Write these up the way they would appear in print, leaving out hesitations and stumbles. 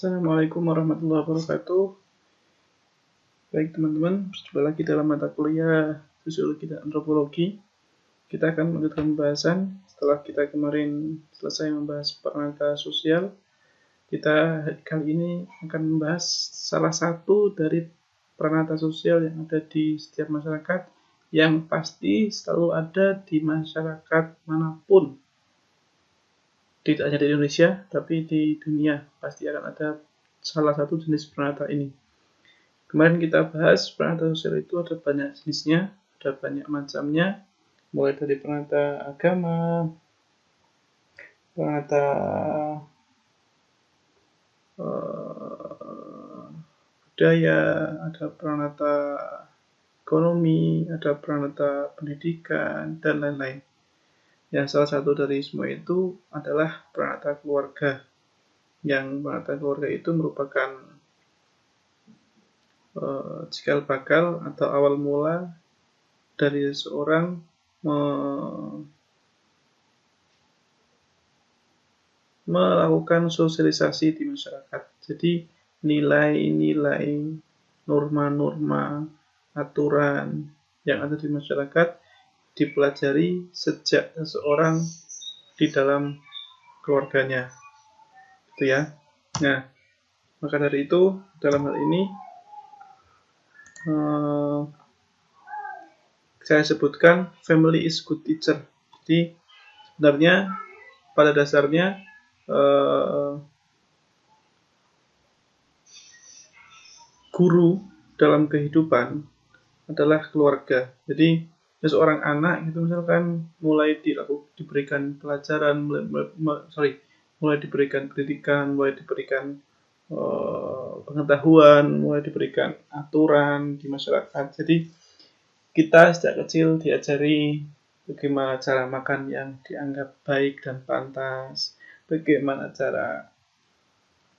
Assalamualaikum warahmatullahi wabarakatuh. Baik teman-teman, berjumpa lagi dalam mata kuliah Sosiologi dan Antropologi. Kita akan melanjutkan pembahasan setelah kita kemarin selesai membahas peranata sosial. Kita kali ini akan membahas salah satu dari peranata sosial yang ada di setiap masyarakat, yang pasti selalu ada di masyarakat manapun. Tidak hanya di Indonesia, tapi di dunia pasti akan ada salah satu jenis peranata ini. Kemarin kita bahas peranata sosial itu ada banyak jenisnya, ada banyak macamnya, mulai dari peranata agama, peranata budaya, ada peranata ekonomi, ada peranata pendidikan, dan lain-lain. Yang salah satu dari semua itu adalah peranata keluarga. Yang peranata keluarga itu merupakan cikal bakal atau awal mula dari seseorang melakukan sosialisasi di masyarakat. Jadi nilai-nilai, norma-norma, aturan yang ada di masyarakat dipelajari sejak seseorang di dalam keluarganya, gitu ya. Nah, maka dari itu dalam hal ini saya sebutkan family is good teacher. Jadi sebenarnya pada dasarnya guru dalam kehidupan adalah keluarga. Jadi seorang anak itu misalkan mulai diberikan pelajaran, mulai diberikan pendidikan, mulai diberikan pengetahuan, mulai diberikan aturan di masyarakat. Jadi kita sejak kecil diajari bagaimana cara makan yang dianggap baik dan pantas, bagaimana cara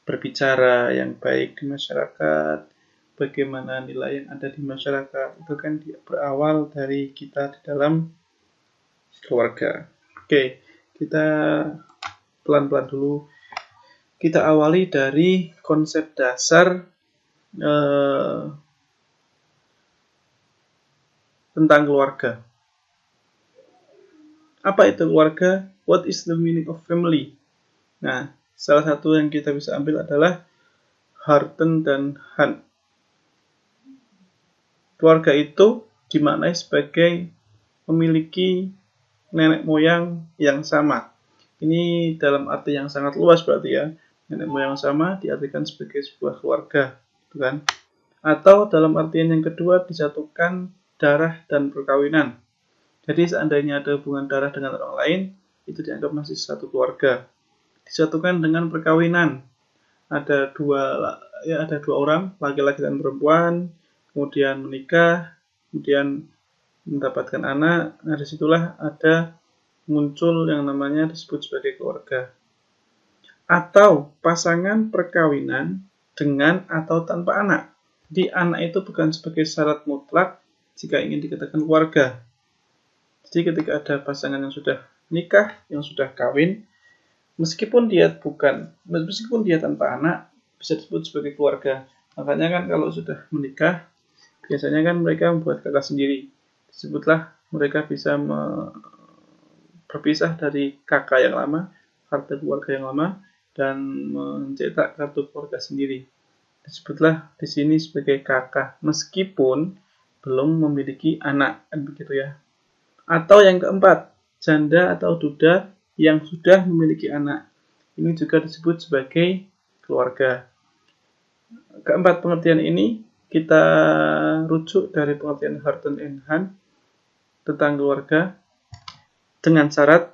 berbicara yang baik di masyarakat, bagaimana nilai yang ada di masyarakat. Itu kan berawal dari kita di dalam keluarga. Oke, kita pelan-pelan dulu. Kita awali dari konsep dasar tentang keluarga. Apa itu keluarga? What is the meaning of family? Nah, salah satu yang kita bisa ambil adalah Harten dan Hunt. Keluarga itu dimaknai sebagai memiliki nenek moyang yang sama. Ini dalam arti yang sangat luas berarti ya. Nenek moyang sama diartikan sebagai sebuah keluarga, gitu kan? Atau dalam artian yang kedua disatukan darah dan perkawinan. Jadi seandainya ada hubungan darah dengan orang lain, itu dianggap masih satu keluarga. Disatukan dengan perkawinan. Ada dua orang, laki-laki dan perempuan, kemudian menikah, kemudian mendapatkan anak. Nah, disitulah ada muncul yang namanya disebut sebagai keluarga. Atau pasangan perkawinan dengan atau tanpa anak. Jadi anak itu bukan sebagai syarat mutlak jika ingin dikatakan keluarga. Jadi ketika ada pasangan yang sudah nikah, yang sudah kawin, meskipun dia tanpa anak, bisa disebut sebagai keluarga. Makanya kan kalau sudah menikah, biasanya kan mereka membuat kakak sendiri. Disebutlah mereka bisa berpisah dari kakak yang lama, kartu keluarga yang lama, dan mencetak kartu keluarga sendiri. Disebutlah di sini sebagai kakak, meskipun belum memiliki anak, kan begitu ya. Atau yang keempat, janda atau duda yang sudah memiliki anak. Ini juga disebut sebagai keluarga. Keempat pengertian ini kita rujuk dari pengertian Harten and Hunt tentang keluarga dengan syarat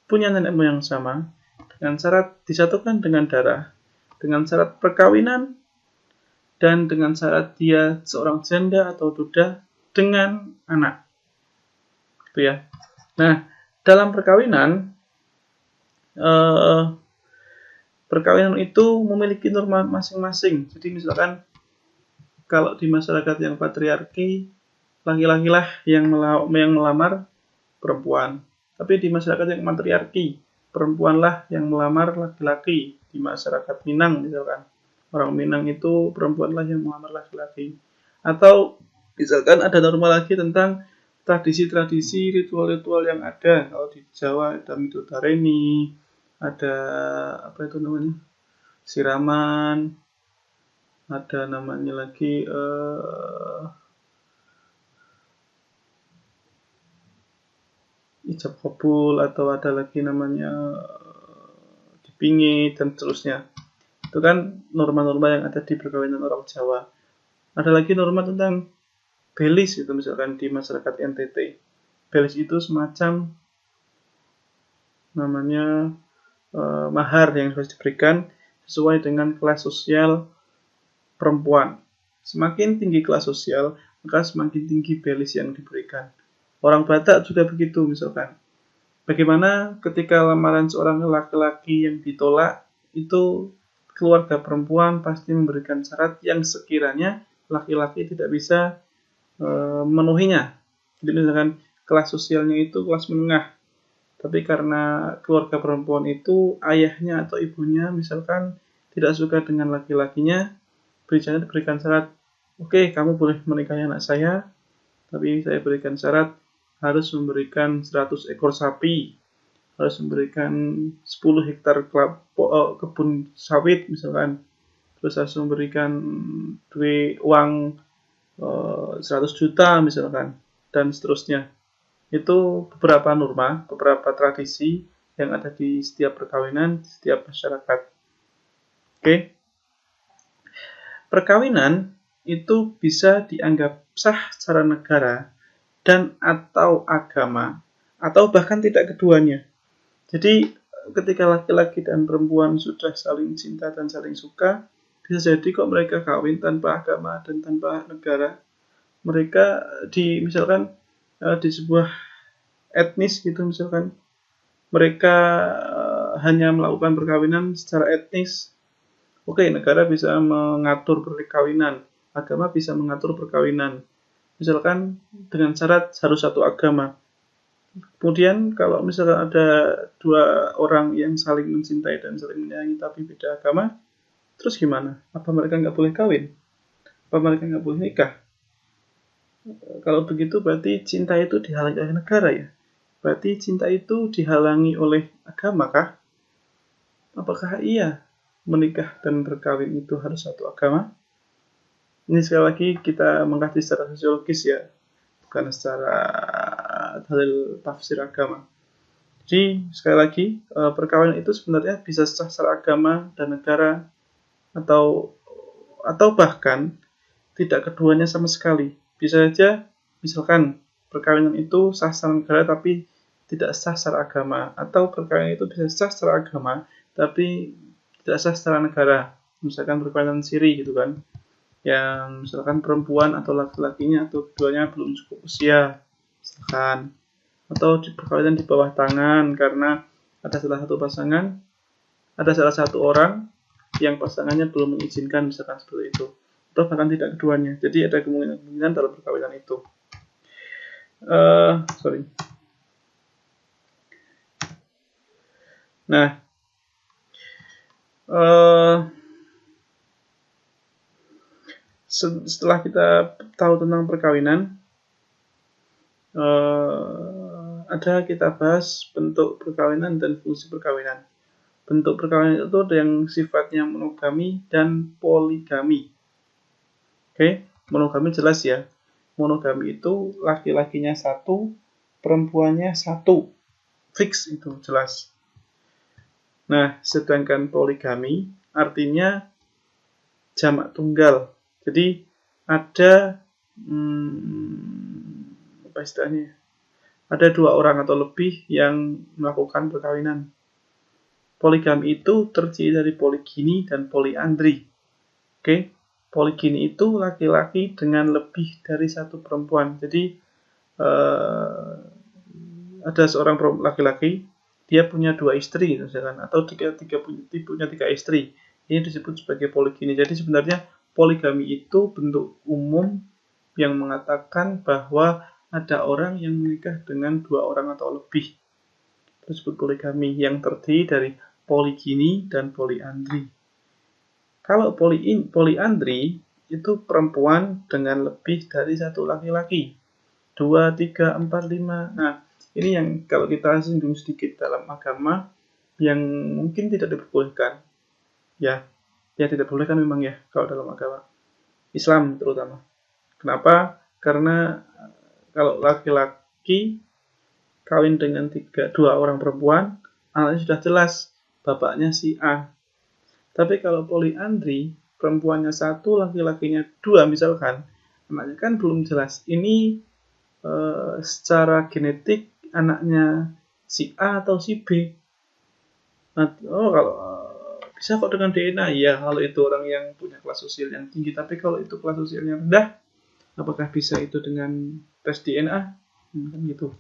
punya nenek moyang sama, dengan syarat disatukan dengan darah, dengan syarat perkawinan, dan dengan syarat dia seorang janda atau duda dengan anak. Gitu ya. Nah, dalam perkawinan itu memiliki norma masing-masing. Jadi misalkan kalau di masyarakat yang patriarki, laki-laki lah yang melamar perempuan. Tapi di masyarakat yang matriarki, perempuanlah yang melamar laki-laki di masyarakat Minang misalkan. Orang Minang itu perempuanlah yang melamar laki-laki. Atau misalkan ada norma lagi tentang tradisi-tradisi, ritual-ritual yang ada. Kalau di Jawa ada Midodareni, ada apa itu namanya? Siraman, ada namanya lagi ijab kabul, atau ada lagi namanya dipingit dan seterusnya. Itu kan norma-norma yang ada di perkawinan orang Jawa. Ada lagi norma tentang belis itu misalkan di masyarakat NTT. Belis itu semacam namanya mahar yang harus diberikan sesuai dengan kelas sosial perempuan. Semakin tinggi kelas sosial, maka semakin tinggi belis yang diberikan. Orang Batak juga begitu misalkan. Bagaimana ketika lamaran seorang laki-laki yang ditolak, itu keluarga perempuan pasti memberikan syarat yang sekiranya laki-laki tidak bisa memenuhinya. Jadi misalkan kelas sosialnya itu kelas menengah, tapi karena keluarga perempuan itu ayahnya atau ibunya misalkan tidak suka dengan laki-lakinya, berikan syarat, oke, kamu boleh menikahi anak saya, tapi saya berikan syarat harus memberikan 100 ekor sapi, harus memberikan 10 hektar kebun sawit misalkan, terus harus memberikan uang 100 juta misalkan, dan seterusnya. Itu beberapa norma, beberapa tradisi yang ada di setiap perkawinan, di setiap masyarakat. Oke. Perkawinan itu bisa dianggap sah secara negara dan atau agama, atau bahkan tidak keduanya. Jadi ketika laki-laki dan perempuan sudah saling cinta dan saling suka, bisa jadi kok mereka kawin tanpa agama dan tanpa negara. Mereka misalkan di sebuah etnis gitu misalkan, mereka hanya melakukan perkawinan secara etnis. Oke, negara bisa mengatur perkawinan, agama bisa mengatur perkawinan. Misalkan dengan syarat harus satu agama. Kemudian kalau misalkan ada dua orang yang saling mencintai dan saling menyayangi tapi beda agama, terus gimana? Apa mereka nggak boleh kawin? Apa mereka nggak boleh nikah? Kalau begitu berarti cinta itu dihalangi oleh negara ya? Berarti cinta itu dihalangi oleh agama kah? Apakah iya menikah dan berkawin itu harus satu agama? Ini sekali lagi kita mengkaji secara sosiologis ya, bukan secara dalil tafsir agama. Jadi sekali lagi perkawinan itu sebenarnya bisa sah secara agama dan negara, atau bahkan tidak keduanya sama sekali. Bisa saja misalkan perkawinan itu sah secara negara tapi tidak sah secara agama, atau perkawinan itu bisa sah secara agama tapi tidak sah secara negara. Misalkan perkawinan siri gitu kan, yang misalkan perempuan atau laki-lakinya atau keduanya belum cukup usia misalkan, atau perkawinan di bawah tangan karena ada salah satu orang yang pasangannya belum mengizinkan misalkan seperti itu, atau bahkan tidak keduanya. Jadi ada kemungkinan dalam perkawinan itu. Nah, setelah kita tahu tentang perkawinan, kita bahas bentuk perkawinan dan fungsi perkawinan. Bentuk perkawinan itu ada yang sifatnya monogami dan poligami. Oke, monogami jelas ya. Monogami itu laki-lakinya satu, perempuannya satu. Fix itu jelas. Nah, sedangkan poligami artinya jamak tunggal. Jadi ada apa istilahnya? Ada dua orang atau lebih yang melakukan perkawinan. Poligami itu terdiri dari poligini dan poliandri. Oke, poligini itu laki-laki dengan lebih dari satu perempuan. Jadi ada seorang laki-laki, dia punya dua istri, misalkan, atau punya tiga istri. Ini disebut sebagai poligini. Jadi sebenarnya poligami itu bentuk umum yang mengatakan bahwa ada orang yang menikah dengan dua orang atau lebih. disebut poligami, yang terdiri dari poligini dan poliandri. Kalau poliandri itu perempuan dengan lebih dari satu laki-laki, 2, 3, 4, 5. Nah, ini yang kalau kita singgung sedikit dalam agama yang mungkin tidak diperbolehkan. Ya tidak diperbolehkan memang ya kalau dalam agama Islam terutama. Kenapa? Karena kalau laki-laki kawin dengan 2 orang perempuan, anaknya sudah jelas bapaknya si A. Tapi kalau poliandri, perempuannya 1, laki-lakinya 2 misalkan, anaknya kan belum jelas. Ini secara genetik anaknya si A atau si B. Nah, kalau bisa kok dengan DNA, ya kalau itu orang yang punya kelas sosial yang tinggi. Tapi kalau itu kelas sosialnya rendah, apakah bisa itu dengan tes DNA? Kan gitu.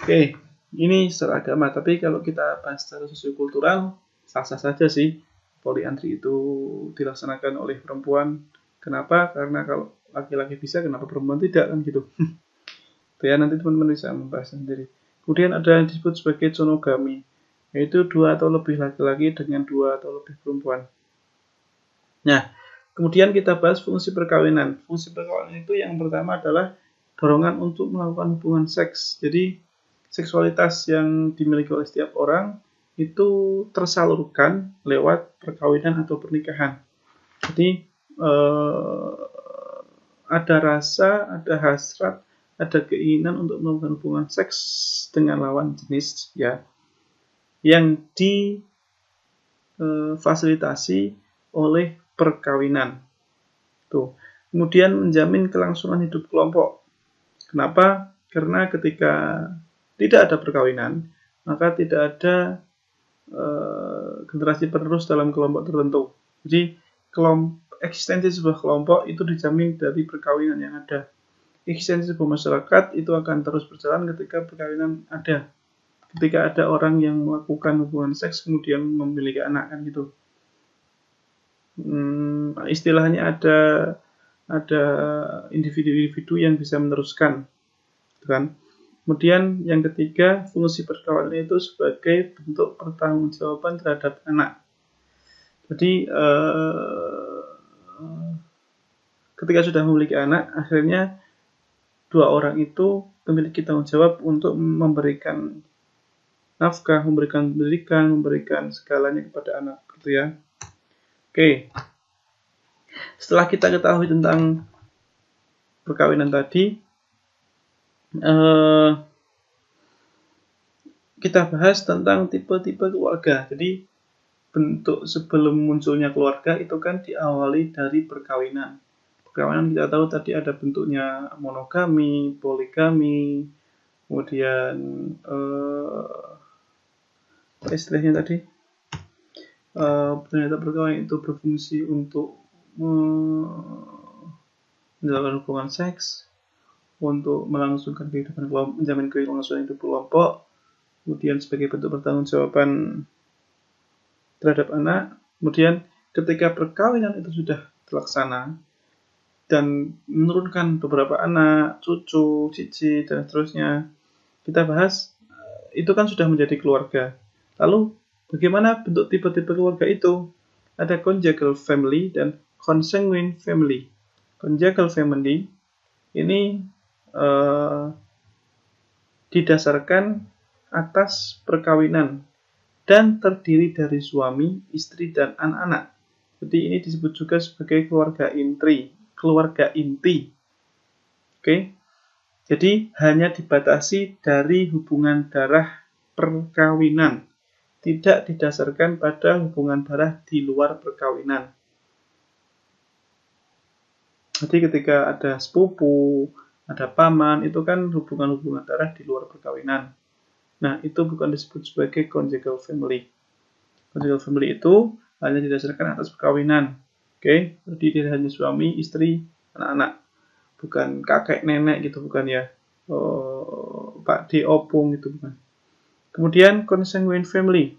Oke, ini secara agama. Tapi kalau kita bahas secara sosiokultural, sah-sah saja sih poliandri itu dilaksanakan oleh perempuan. Kenapa? Karena kalau laki-laki bisa, kenapa perempuan tidak, kan gitu. Ya, nanti teman-teman bisa membahas sendiri. Kemudian ada yang disebut sebagai zonogami, yaitu 2 atau lebih laki-laki dengan 2 atau lebih perempuan. Nah, kemudian kita bahas fungsi perkawinan. Fungsi perkawinan itu yang pertama adalah dorongan untuk melakukan hubungan seks. Jadi, seksualitas yang dimiliki oleh setiap orang itu tersalurkan lewat perkawinan atau pernikahan. Jadi, ada rasa, ada hasrat, ada keinginan untuk melakukan hubungan seks dengan lawan jenis, ya, yang difasilitasi oleh perkawinan. Tuh. Kemudian menjamin kelangsungan hidup kelompok. Kenapa? Karena ketika tidak ada perkawinan, maka tidak ada generasi penerus dalam kelompok tertentu. Jadi eksistensi sebuah kelompok itu dijamin dari perkawinan yang ada. Eksistensi sebuah masyarakat itu akan terus berjalan ketika perkawinan ada. Ketika ada orang yang melakukan hubungan seks kemudian memiliki anak, kan gitu. Istilahnya ada individu-individu yang bisa meneruskan, kan? Kemudian yang ketiga, fungsi perkawinan itu sebagai bentuk pertanggungjawaban terhadap anak. Jadi ketika sudah memiliki anak, akhirnya 2 orang itu memiliki tanggung jawab untuk memberikan nafkah, memberikan pendidikan, memberikan segalanya kepada anak, gitu ya. Oke. Setelah kita ketahui tentang perkawinan tadi, kita bahas tentang tipe-tipe keluarga. Jadi bentuk sebelum munculnya keluarga itu kan diawali dari perkawinan. Perkawinan kita tahu tadi ada bentuknya monogami, poligami, kemudian apa istilahnya tadi? Ternyata perkawinan itu berfungsi untuk menjalankan hubungan seks, untuk melangsungkan kehidupan kelompok, menjamin kelangsungan hidup kelompok, kemudian sebagai bentuk pertanggungjawaban terhadap anak. Kemudian ketika perkawinan itu sudah terlaksana dan menurunkan beberapa anak, cucu, cici, dan seterusnya, kita bahas itu kan sudah menjadi keluarga. Lalu bagaimana bentuk tipe-tipe keluarga itu? Ada conjugal family dan consanguine family. Conjugal family ini didasarkan atas perkawinan dan terdiri dari suami, istri, dan anak-anak. Jadi ini disebut juga sebagai keluarga inti. Oke. Jadi hanya dibatasi dari hubungan darah perkawinan, tidak didasarkan pada hubungan darah di luar perkawinan. Jadi ketika ada sepupu, ada paman, itu kan hubungan-hubungan darah di luar perkawinan. Nah, itu bukan disebut sebagai conjugal family. Conjugal family itu hanya didasarkan atas perkawinan. Oke, jadi dia hanya suami, istri, anak-anak. Bukan kakek, nenek gitu, bukan ya. Pak D, opung gitu, bukan. Kemudian consanguine family.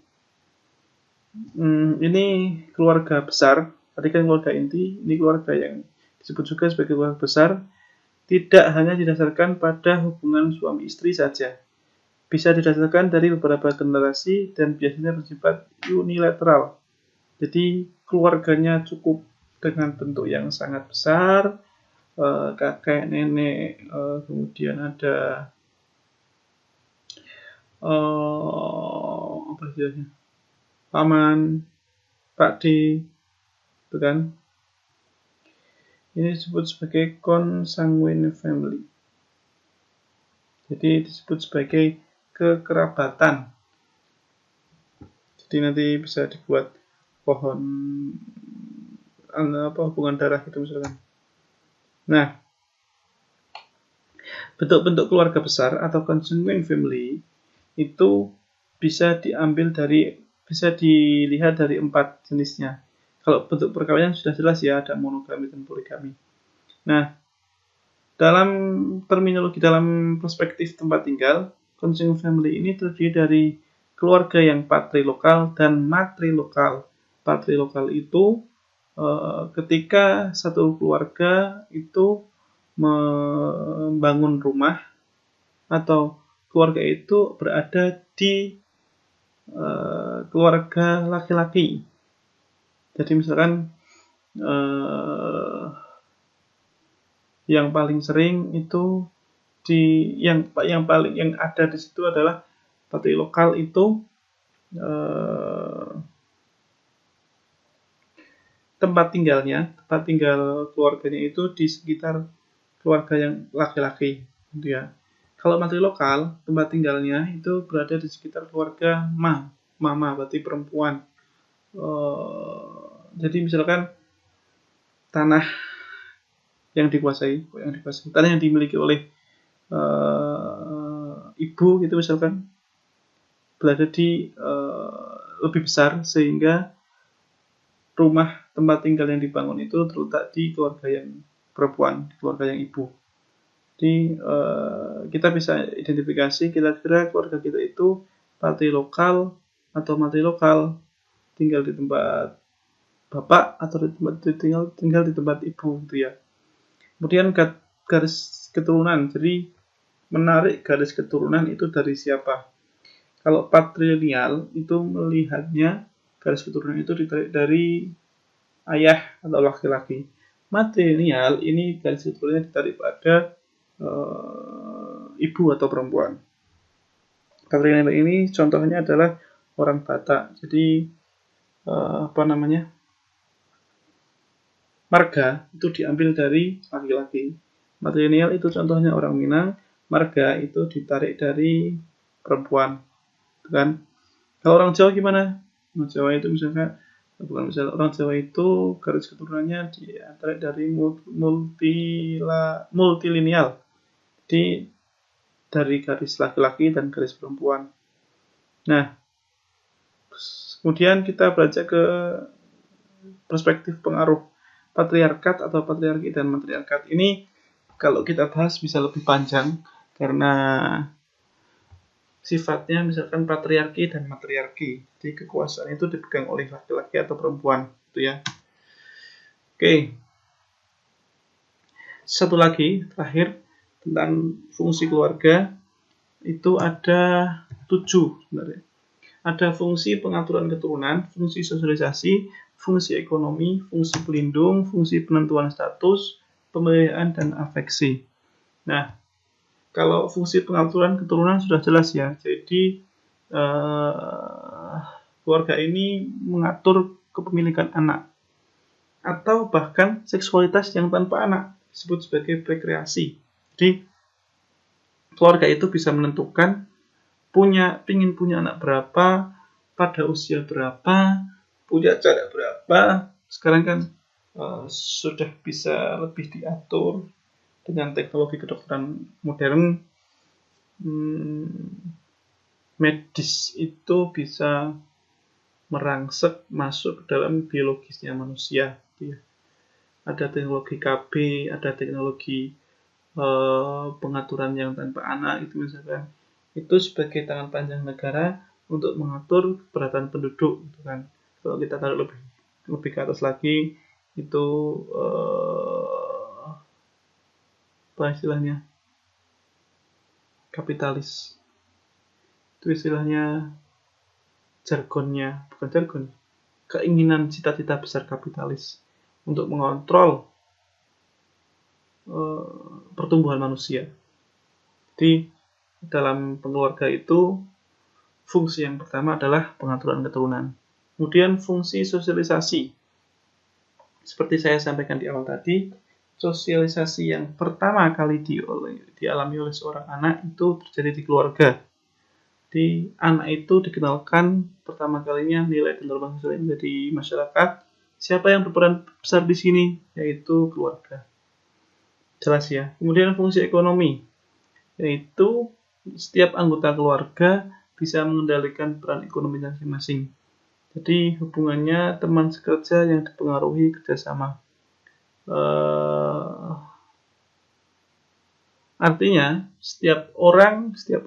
Ini keluarga besar. Tadi kan keluarga inti, ini keluarga yang disebut juga sebagai keluarga besar. Tidak hanya didasarkan pada hubungan suami istri saja. bisa didasarkan dari beberapa generasi dan biasanya bersifat unilateral. Jadi keluarganya cukup dengan bentuk yang sangat besar, kakek, nenek, kemudian ada apa istilahnya, paman, pakde, itu kan. Ini disebut sebagai consanguine family. Jadi disebut sebagai kekerabatan. Jadi nanti bisa dibuat pohon hubungan darah gitu misalkan. Nah, bentuk-bentuk keluarga besar atau consanguine family itu bisa dilihat dari 4 jenisnya. Kalau bentuk perkawinan sudah jelas ya, ada monogami dan poligami. Nah, dalam terminologi, dalam perspektif tempat tinggal, consanguine family ini terdiri dari keluarga yang patrilokal dan matrilokal. Patrilokal itu ketika satu keluarga itu membangun rumah atau keluarga itu berada di keluarga laki-laki. Jadi misalkan yang paling sering itu yang ada di situ adalah patrilokal itu tempat tinggal keluarganya itu di sekitar keluarga yang laki-laki, gitu ya. Kalau matrilokal, tempat tinggalnya itu berada di sekitar keluarga mama berarti perempuan. Jadi misalkan tanah yang dikuasai, tanah yang dimiliki oleh ibu gitu misalkan berada di lebih besar sehingga rumah tempat tinggal yang dibangun itu terletak di keluarga yang perempuan, keluarga yang ibu. Jadi kita bisa identifikasi kira-kira keluarga kita itu patrilokal atau matrilokal, tinggal di tempat bapak atau tinggal di tempat ibu gitu ya. Kemudian garis keturunan, jadi menarik garis keturunan itu dari siapa? Kalau patrilineal itu melihatnya garis keturunan itu ditarik dari ayah atau laki-laki. Matrilineal ini garis keturunannya ditarik pada ibu atau perempuan. Patrilineal ini contohnya adalah orang Batak. Jadi marga itu diambil dari laki-laki. Matrilineal itu contohnya orang Minang, marga itu ditarik dari perempuan, kan? Kalau orang Jawa gimana? Orang Jawa itu misalnya orang Jawa itu garis keturunannya ditarik dari multilineal. Jadi dari garis laki-laki dan garis perempuan. Nah, kemudian kita belajar ke perspektif pengaruh patriarkat atau patriarki dan matriarkat. Ini kalau kita bahas bisa lebih panjang karena sifatnya misalkan patriarki dan matriarki. Jadi kekuasaan itu dipegang oleh laki-laki atau perempuan, gitu ya. Oke. Satu lagi terakhir tentang fungsi keluarga itu ada 7 sebenarnya. Ada fungsi pengaturan keturunan, fungsi sosialisasi, fungsi ekonomi, fungsi pelindung, fungsi penentuan status, pemeliharaan dan afeksi. Nah, kalau fungsi pengaturan keturunan sudah jelas ya. Jadi keluarga ini mengatur kepemilikan anak atau bahkan seksualitas yang tanpa anak disebut sebagai rekreasi. Jadi keluarga itu bisa menentukan ingin punya anak berapa, pada usia berapa, punya jarak berapa. Sekarang kan sudah bisa lebih diatur dengan teknologi kedokteran modern. Medis itu bisa merangsek masuk ke dalam biologisnya manusia. Ada teknologi KB, ada teknologi pengaturan yang tanpa anak itu misalkan. Itu sebagai tangan panjang negara untuk mengatur keberadaan penduduk, gitu kan. Kalau kita taruh lebih ke atas lagi itu apa istilahnya, kapitalis. Itu istilahnya bukan jargon, keinginan cita-cita besar kapitalis untuk mengontrol pertumbuhan manusia. Jadi dalam keluarga itu fungsi yang pertama adalah pengaturan keturunan. Kemudian fungsi sosialisasi. Seperti saya sampaikan di awal tadi, sosialisasi yang pertama kali dialami oleh seorang anak itu terjadi di keluarga. Di anak itu dikenalkan pertama kalinya nilai dan norma sosial menjadi masyarakat. Siapa yang berperan besar di sini? Yaitu keluarga. Jelas ya. Kemudian fungsi ekonomi, yaitu setiap anggota keluarga bisa mengendalikan peran ekonomi masing-masing. Jadi hubungannya teman sekerja yang dipengaruhi kerjasama. Artinya setiap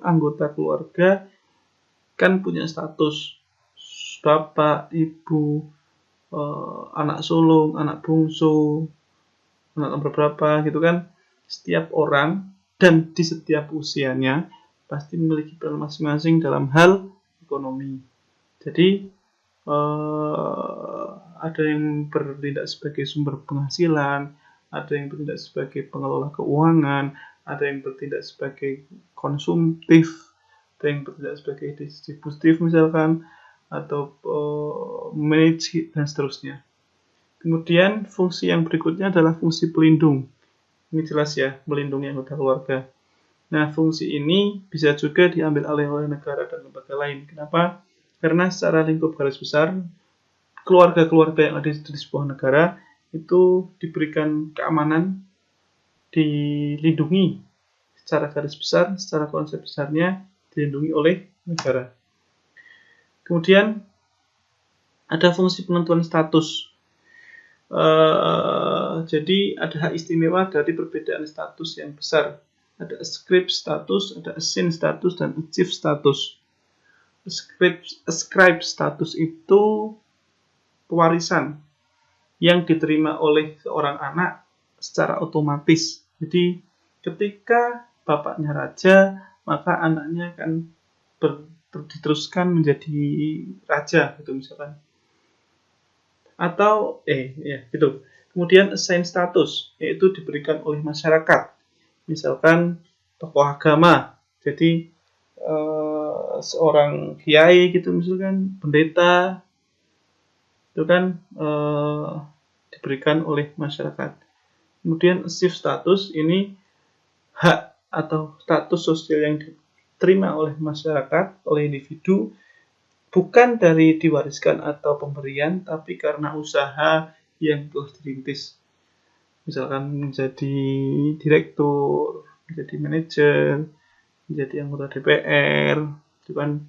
anggota keluarga kan punya status bapak, ibu, anak sulung, anak bungsu, anak nomor berapa gitu kan. Setiap orang dan di setiap usianya pasti memiliki peran masing-masing dalam hal ekonomi. Jadi ada yang bertindak sebagai sumber penghasilan, ada yang bertindak sebagai pengelola keuangan, ada yang bertindak sebagai konsumtif, ada yang bertindak sebagai distributif misalkan, atau manage dan seterusnya. Kemudian fungsi yang berikutnya adalah fungsi pelindung. Ini jelas ya, melindungi anggota keluarga. Nah, fungsi ini bisa juga diambil alih oleh negara dan lembaga lain. Kenapa? Karena secara lingkup garis besar, keluarga-keluarga yang ada di sebuah negara itu diberikan keamanan, dilindungi secara garis besar, secara konsep besarnya dilindungi oleh negara. Kemudian ada fungsi penentuan status. Jadi ada hak istimewa dari perbedaan status yang besar. Ada ascribe status, ada assign status, dan achieve status. Ascribe status itu pewarisan yang diterima oleh seorang anak secara otomatis. Jadi ketika bapaknya raja, maka anaknya akan diteruskan menjadi raja gitu misalkan. Atau gitu. Kemudian assign status, yaitu diberikan oleh masyarakat. Misalkan tokoh agama. Jadi seorang kiai gitu misalkan, pendeta itu kan diberikan oleh masyarakat. Kemudian achieve status, ini hak atau status sosial yang diterima oleh masyarakat, oleh individu, bukan dari diwariskan atau pemberian, tapi karena usaha yang telah dirintis. Misalkan menjadi direktur, menjadi manajer, menjadi anggota DPR, itu kan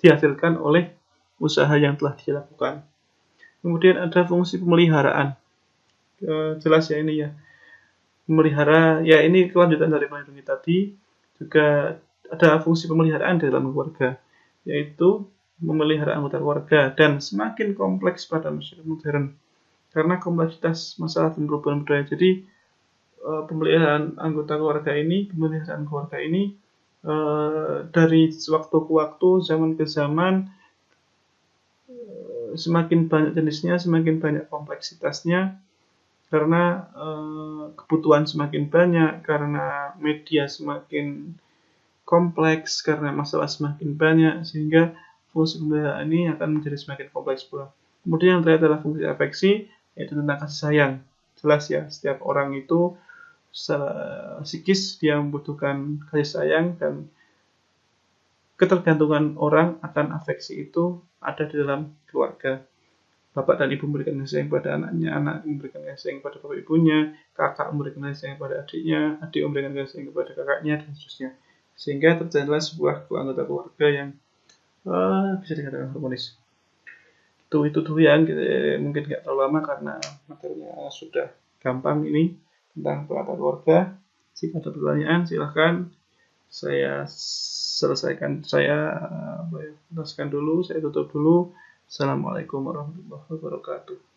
dihasilkan oleh usaha yang telah dilakukan. Kemudian ada fungsi pemeliharaan. Jelas ya ini ya. Memelihara, ya ini kelanjutan dari melindungi tadi. Juga ada fungsi pemeliharaan dalam keluarga, yaitu memelihara anggota keluarga. Dan semakin kompleks pada masyarakat modern, karena kompleksitas masalah dan perubahan budaya. Jadi pemeliharaan keluarga ini dari waktu ke waktu, zaman ke zaman, semakin banyak jenisnya, semakin banyak kompleksitasnya, karena kebutuhan semakin banyak, karena media semakin kompleks, karena masalah semakin banyak, sehingga fungsi pemeliharaan ini akan menjadi semakin kompleks pula. Kemudian yang terakhir adalah fungsi afeksi, yaitu tentang kasih sayang. Jelas ya, setiap orang itu secara psikis dia membutuhkan kasih sayang, dan ketergantungan orang akan afeksi itu ada di dalam keluarga. Bapak dan ibu memberikan kasih sayang pada anaknya, anak memberikan kasih sayang pada bapak ibunya, kakak memberikan kasih sayang pada adiknya, adik memberikan kasih sayang kepada kakaknya, dan seterusnya. Sehingga terjadilah sebuah anggota keluarga yang bisa dikatakan harmonis. Itu dulu ya, mungkin nggak terlalu lama karena materinya sudah gampang ini tentang penata keluarga. Jika ada pertanyaan silahkan, saya selesaikan, saya tuntaskan dulu, saya tutup dulu. Assalamualaikum warahmatullahi wabarakatuh.